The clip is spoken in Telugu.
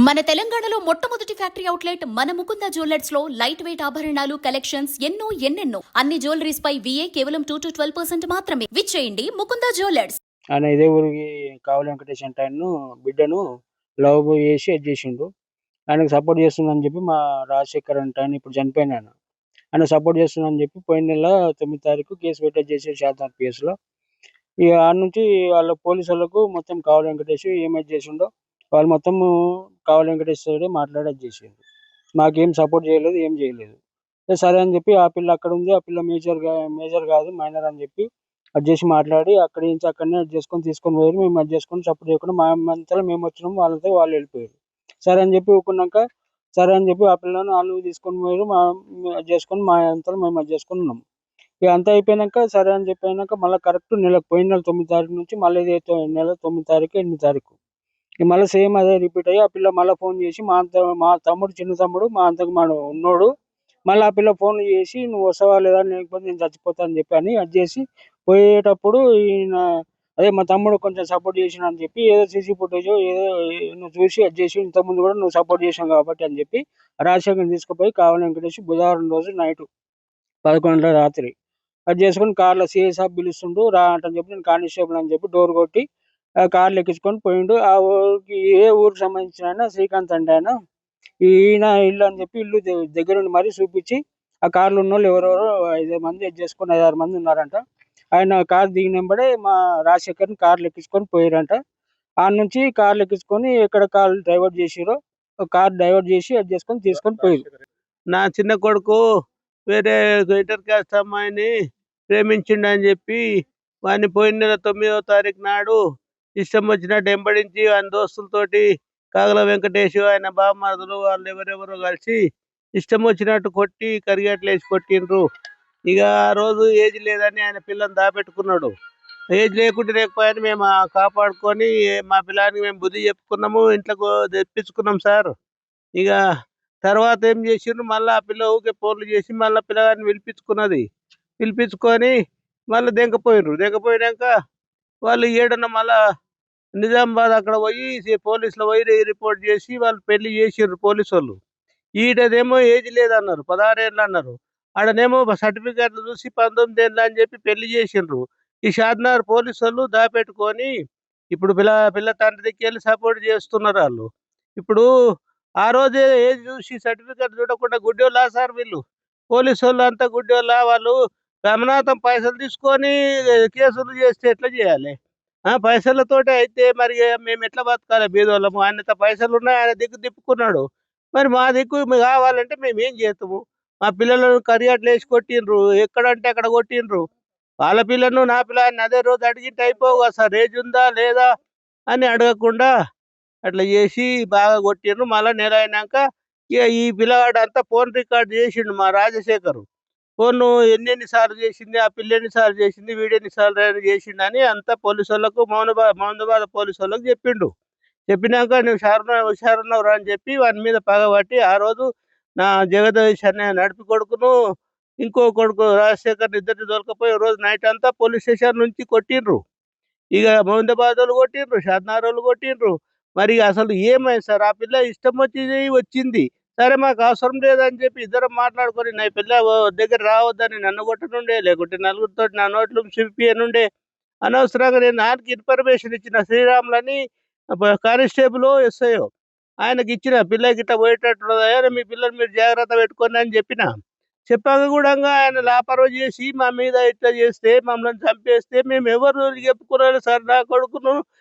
మన తెలంగాణలో మొట్టమొదటి ఫ్యాక్టరీ అవుట్లెట్ మన ముకుంద జ్యువెలర్స్ లో లైట్ వెయిట్ ఆభరణాలు కలెక్షన్స్ ఎన్నెన్నో అన్ని జ్యువెలరీస్ పై VA కేవలం 2 to 12% మాత్రమే. విచ్చేయండి ముకుంద జ్యువెలర్స్. ఆయన ఇదే ఊరికి కావలి వెంకటేష్ అంటే ఆయన్ను బిడ్డను లవ్ చేసి అది చేసిండు. ఆయనకు సపోర్ట్ చేస్తుందని చెప్పి మా రాజశేఖర్ అంటే ఆయన ఇప్పుడు చనిపోయిన ఆయన సపోర్ట్ చేస్తుందని చెప్పి పోయిన నెల 9 తారీఖు కేసు పెట్టేసి చేసేసి శాతం కేసులో. ఇక ఆడ నుంచి వాళ్ళ పోలీసులకు మొత్తం కావలి వెంకటేష్ ఏమైతే చేసిండో వాళ్ళు మొత్తం కావలి వెంకటేష్ తోటే మాట్లాడి అది చేసిండు. మాకేం సపోర్ట్ చేయలేదు, ఏం చేయలేదు. సరే అని చెప్పి ఆ పిల్ల అక్కడ ఉంది, ఆ పిల్ల మేజర్ కాదు మైనర్ అని చెప్పి అది చేసి మాట్లాడి అక్కడి నుంచి అక్కడనే అది చేసుకొని తీసుకొని పోయారు. మేము అది చేసుకొని సపోర్ట్ చేయకుండా మా అంతలో మేము వచ్చినాము, వాళ్ళతో వాళ్ళు వెళ్ళిపోయారు. సరే అని చెప్పి ఊరుకున్నాక సరే అని చెప్పి ఆ పిల్లని వాళ్ళు తీసుకొని పోయారు. అది చేసుకొని మా అంతలో మేము అది చేసుకొని ఉన్నాం. ఇక అంతా అయిపోయినాక సరే అని చెప్పి అయినాక మళ్ళీ కరెక్ట్ పోయిన నెల 9 తారీఖు నుంచి మళ్ళీ ఇదే నెల 9 తారీఖు 8 తారీఖు ఇక మళ్ళీ సేమ్ అదే రిపీట్ అయ్యి ఆ పిల్ల మళ్ళీ ఫోన్ చేసి మా తమ్ముడు చిన్న తమ్ముడు మా అంతకు ఉన్నాడు. మళ్ళీ ఆ పిల్ల ఫోన్ చేసి నువ్వు వస్తావా లేదా, లేకపోతే నేను చచ్చిపోతా అని చెప్పి అని అది చేసి పోయేటప్పుడు ఈయన అదే మా తమ్ముడు కొంచెం సపోర్ట్ చేసిన అని చెప్పి ఏదో సీసీ ఫుటేజ్ ఏదో నువ్వు చూసి అది చేసి ఇంతకుముందు కూడా నువ్వు సపోర్ట్ చేసావు కాబట్టి అని చెప్పి రాజశేఖర్ని తీసుకుపోయి కావలి వెంకటేష్ బుధవారం రోజు నైట్ 11 గంటల రాత్రి అది చేసుకొని కార్లో సిఐ సాబ్ పిలుస్తుండు రా అంటని చెప్పి నేను కానిస్టేబుల్ అని చెప్పి డోర్ కొట్టి ఆ కార్లు ఎక్కించుకొని పోయిండు. ఆ ఊరికి ఏ ఊరికి సంబంధించిన ఆయన శ్రీకాంత్ అంటే ఆయన ఈయన ఇల్లు అని చెప్పి ఇల్లు దగ్గరుండి మరీ చూపించి ఆ కార్లో ఉన్న వాళ్ళు ఎవరెవరో 5 మంది అది చేసుకొని 5-6 మంది ఉన్నారంట. ఆయన కారు దిగినంబడే మా రాజశేఖర్ని కార్లు ఎక్కించుకొని పోయారంట. ఆడ నుంచి కార్లు ఎక్కించుకొని ఎక్కడ కార్ డైవర్ట్ చేసిరో కార్ డైవర్ట్ చేసి అది చేసుకొని తీసుకొని పోయారు. నా చిన్న కొడుకు వేరే ఇంటర్ కాస్ట్ అమ్మాయిని ప్రేమించిండు అని చెప్పి వాడిని పోయిన నెల 9వ తారీఖు నాడు ఇష్టం వచ్చినట్టు వెంబడించి ఆయన దోస్తులతోటి కాగల వెంకటేష్ ఆయన బామ్మరుదులు వాళ్ళు ఎవరెవరో కలిసి ఇష్టం వచ్చినట్టు కొట్టి కరిగట్లు వేసి కొట్టిండ్రు. ఇక ఆ రోజు ఏజ్ లేదని ఆయన పిల్లని దాపెట్టుకున్నాడు. ఏజ్ లేకపోయాని మేము కాపాడుకొని మా పిల్లానికి మేము బుద్ధి చెప్పుకున్నాము, ఇంట్లోకి తెప్పించుకున్నాం సార్. ఇక తర్వాత ఏం చేసిండ్రు, మళ్ళీ ఆ పిల్ల ఊకే ఫోన్లు చేసి మళ్ళీ పిల్లగాడిని పిలిపించుకొని మళ్ళీ దెంకపోయినాక వాళ్ళు ఏడన్న మళ్ళా నిజామాబాద్ అక్కడ పోయి పోలీసులు పోయి రిపోర్ట్ చేసి వాళ్ళు పెళ్లి చేసిండ్రు పోలీసు వాళ్ళు. ఈడనేమో ఏజ్ లేదన్నారు, 16 ఏళ్ళు అన్నారు. ఆడనేమో సర్టిఫికేట్లు చూసి 19 ఏళ్ళు అని చెప్పి పెళ్లి చేసిండ్రు. ఈ షాద్నగర్ పోలీసు వాళ్ళు దాపెట్టుకొని ఇప్పుడు పిల్ల తండ్రి దిక్కి వెళ్ళి సపోర్ట్ చేస్తున్నారు వాళ్ళు. ఇప్పుడు ఆ రోజే ఏజ్ చూసి సర్టిఫికేట్ చూడకుండా గుడ్డోళ్ళా సార్ వీళ్ళు? పోలీసు వాళ్ళు అంతా గుడ్డోళ్ళా? వాళ్ళు గమనాథం పైసలు తీసుకొని కేసులు చేస్తే ఎట్లా చేయాలి? పైసలతోటి అయితే మరి మేము ఎట్లా బతకాలి బీదోళ్ళము? ఆయనతో పైసలు ఉన్నాయి, ఆయన దిక్కు తిప్పుకున్నాడు. మరి మా దిక్కు కావాలంటే మేము ఏం చేస్తాము? మా పిల్లలను కరియాట్లు వేసి కొట్టిండ్రు, ఎక్కడంటే అక్కడ కొట్టిండ్రు. వాళ్ళ పిల్లను నా పిల్లని అదే రోజు అడిగింటే అయిపోవు కదా సార్, ఏజ్ ఉందా లేదా అని అడగకుండా అట్లా చేసి బాగా కొట్టిండ్రు. మళ్ళీ నెల అయినాక ఇక ఈ పిల్లగాడు అంతా ఫోన్ రికార్డ్ చేసిండు మా రాజశేఖర్. ఫోన్ ఎన్నెన్నిసార్లు చేసింది, ఆ పిల్ల ఎన్నిసార్లు చేసింది, వీడు ఎన్నిసార్లు చేసిండు అని అంతా పోలీసు వాళ్ళకు మౌనబాద్ పోలీసు వాళ్ళకు చెప్పిండు. చెప్పినాక నువ్వు హుషారున్నావు రా అని చెప్పి వాని మీద పగబట్టి ఆ రోజు నా జగదీష్ అనే నడిపి కొడుకును ఇంకో కొడుకు రాజశేఖర్ ఇద్దరిని దొరకపోయి రోజు నైట్ అంతా పోలీస్ స్టేషన్ నుంచి కొట్టిండ్రు. ఇక మౌందాబాద్ వాళ్ళు కొట్టిండ్రు, షాద్నగర్ వాళ్ళు కొట్టిండ్రు. మరి అసలు ఏమైంది సార్? ఆ పిల్ల ఇష్టం వచ్చింది. సరే మాకు అవసరం లేదని చెప్పి ఇద్దరం మాట్లాడుకొని నా పిల్ల దగ్గర రావద్దని నన్ను కొట్టనుండే, లేకుంటే నలుగురితో నా నోట్లు చూపియనుండే. అనవసరంగా నేను ఆయనకి ఇన్ఫర్మేషన్ ఇచ్చిన శ్రీరాములని కానిస్టేబుల్ ఎస్ఐఓ ఆయనకి ఇచ్చిన పిల్ల గిట్ట పోయేటట్టు మీ పిల్లలు మీరు జాగ్రత్త పెట్టుకోండి అని చెప్పాక కూడా ఆయన లాపరవ చేసి మా మీద ఇట్లా చేస్తే మమ్మల్ని చంపేస్తే మేము ఎవరు చెప్పుకున్నాను సార్? నా కొడుకును